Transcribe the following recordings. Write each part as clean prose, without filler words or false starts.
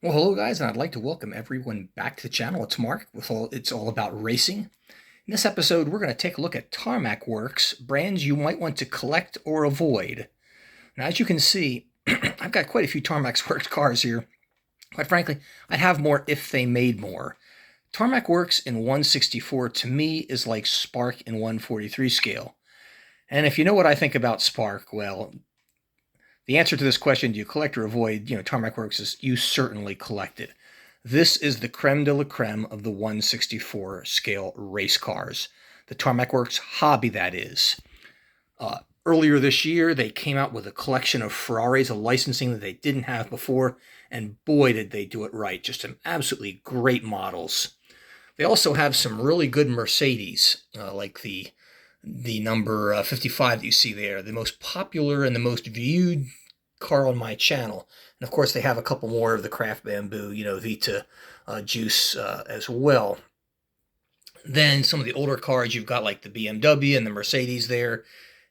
Well, hello guys, and I'd like to welcome everyone back to the channel. It's Mark It's all about racing. In this episode, we're going to take a look at Tarmac Works, brands you might want to collect or avoid. Now, as you can see, I've got quite a few Tarmac Works cars here. Quite frankly, I'd have more if they made more. Tarmac Works in 164 to me is like Spark in 143 scale. And if you know what I think about Spark, well, the answer to this question, do you collect or avoid, Tarmac Works, is you certainly collect it. This is the creme de la creme of the 164 scale race cars. The Tarmac Works Hobbie, that is. Earlier this year, they came out with a collection of Ferraris, a licensing that they didn't have before, and boy, did they do it right. Just some absolutely great models. They also have some really good Mercedes, like the number 55 that you see there, the most popular and the most viewed car on my channel. And of course, they have a couple more of the Craft Bamboo, Vita juice as well. Then some of the older cars, you've got like the BMW and the Mercedes there,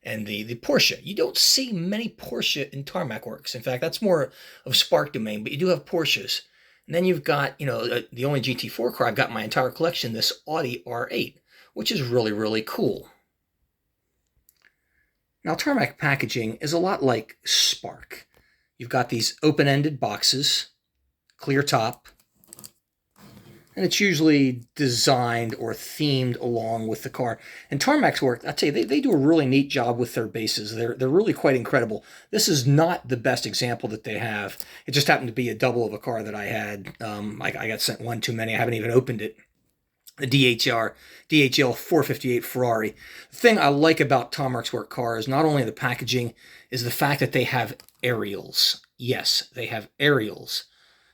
and the Porsche. You don't see many Porsche in Tarmac Works. In fact, that's more of Spark domain, but you do have Porsches. And then you've got, the only GT4 car I've got in my entire collection, this Audi R8, which is really, really cool. Now, Tarmac packaging is a lot like Spark. You've got these open-ended boxes, clear top, and it's usually designed or themed along with the car. And Tarmac's work, I'll tell you, they do a really neat job with their bases. They're really quite incredible. This is not the best example that they have. It just happened to be a double of a car that I had. I got sent one too many. I haven't even opened it. The DHL 458 Ferrari. The thing I like about Tarmac's work cars, not only the packaging, is the fact that they have aerials. Yes, they have aerials.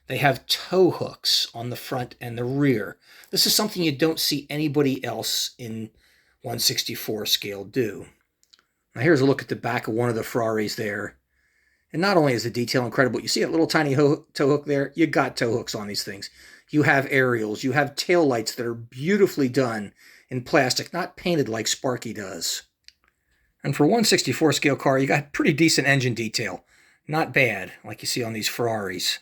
They have tow hooks on the front and the rear. This is something you don't see anybody else in 164 scale do. Now here's a look at the back of one of the Ferraris there. And not only is the detail incredible, you see that little tiny tow hook there? You got tow hooks on these things. You have aerials. You have tail lights that are beautifully done in plastic, not painted like Sparky does. And for a 164 scale car, you got pretty decent engine detail. Not bad, like you see on these Ferraris.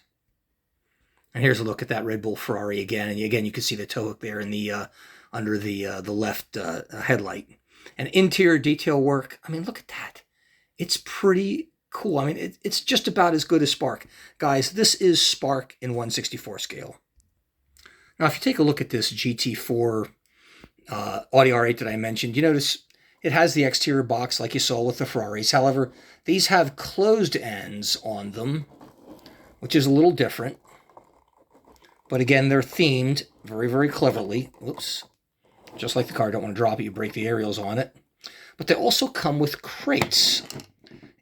And here's a look at that Red Bull Ferrari again. And again, you can see the tow hook there in the under the left headlight. And interior detail work, I mean, look at that. It's pretty cool. I mean, it's just about as good as Spark. Guys, this is Spark in 164 scale. Now, if you take a look at this GT4 Audi R8 that I mentioned, you notice it has the exterior box like you saw with the Ferraris. However, these have closed ends on them, which is a little different. But again, they're themed very, very cleverly. Whoops. Just like the car, don't want to drop it, you break the aerials on it. But they also come with crates.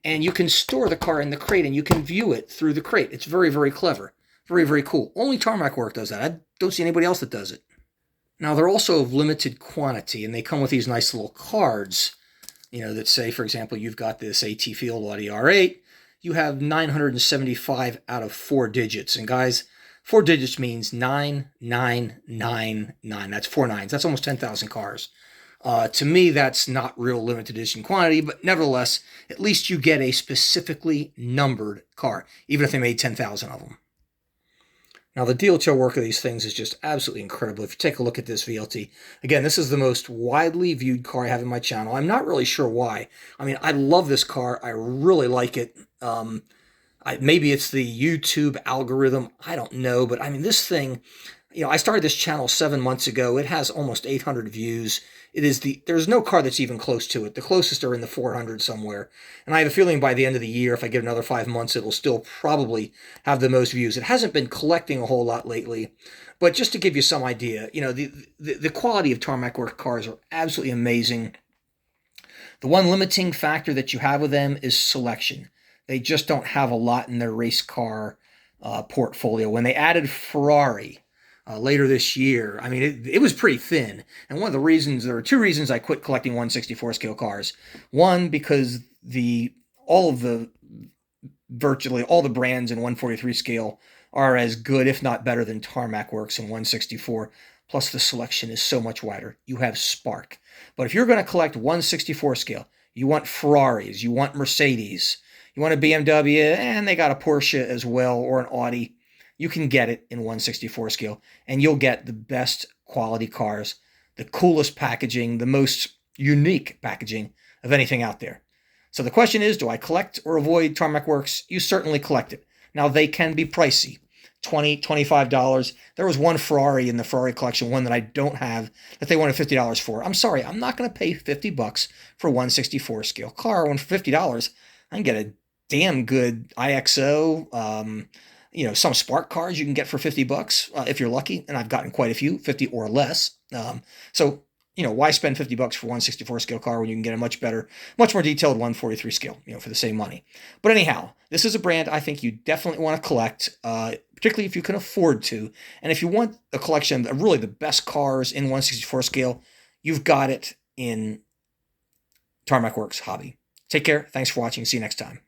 And you can store the car in the crate and you can view it through the crate. It's very, very clever. Very, very cool. Only Tarmac Work does that. I don't see anybody else that does it. Now, they're also of limited quantity, and they come with these nice little cards, that say, for example, you've got this AT Field Audi R8. You have 975 out of 4 digits. And guys, 4 digits means 9999. That's 4 nines. That's almost 10,000 cars. To me, that's not real limited edition quantity, but nevertheless, at least you get a specifically numbered car, even if they made 10,000 of them. Now, the detail work of these things is just absolutely incredible. If you take a look at this VLT, again, this is the most widely viewed car I have in my channel. I'm not really sure why. I mean, I love this car. I really like it. Maybe it's the YouTube algorithm. I don't know. But, I mean, this thing, I started this channel 7 months ago. It has almost 800 views. There's no car that's even close to it. The closest are in the 400 somewhere. And I have a feeling by the end of the year, if I give another 5 months, it'll still probably have the most views. It hasn't been collecting a whole lot lately. But just to give you some idea, the quality of Tarmac Work cars are absolutely amazing. The one limiting factor that you have with them is selection. They just don't have a lot in their race car portfolio. When they added Ferrari later this year, I mean, it was pretty thin. And one of the reasons, there are 2 reasons I quit collecting 164 scale cars. One, because virtually all the brands in 143 scale are as good, if not better, than Tarmac Works in 164. Plus, the selection is so much wider. You have Spark. But if you're going to collect 164 scale, you want Ferraris, you want Mercedes, you want a BMW, and they got a Porsche as well, or an Audi. you can get it in 1/64 scale, and you'll get the best quality cars, the coolest packaging, the most unique packaging of anything out there. So the question is, do I collect or avoid Tarmac Works? You certainly collect it. Now, they can be pricey. $20, $25. There was one Ferrari in the Ferrari collection, one that I don't have, that they wanted $50 for. I'm sorry, I'm not going to pay $50 for a 1/64 scale car when for $50 I can get a damn good IXO, some Spark cars you can get for $50 if you're lucky, and I've gotten quite a few, 50 or less. Why spend $50 for 1/64 scale car when you can get a much better, much more detailed 1/43 scale, for the same money? But anyhow, this is a brand I think you definitely want to collect, particularly if you can afford to. And if you want a collection of really the best cars in 1/64 scale, you've got it in Tarmac Works Hobby. Take care. Thanks for watching. See you next time.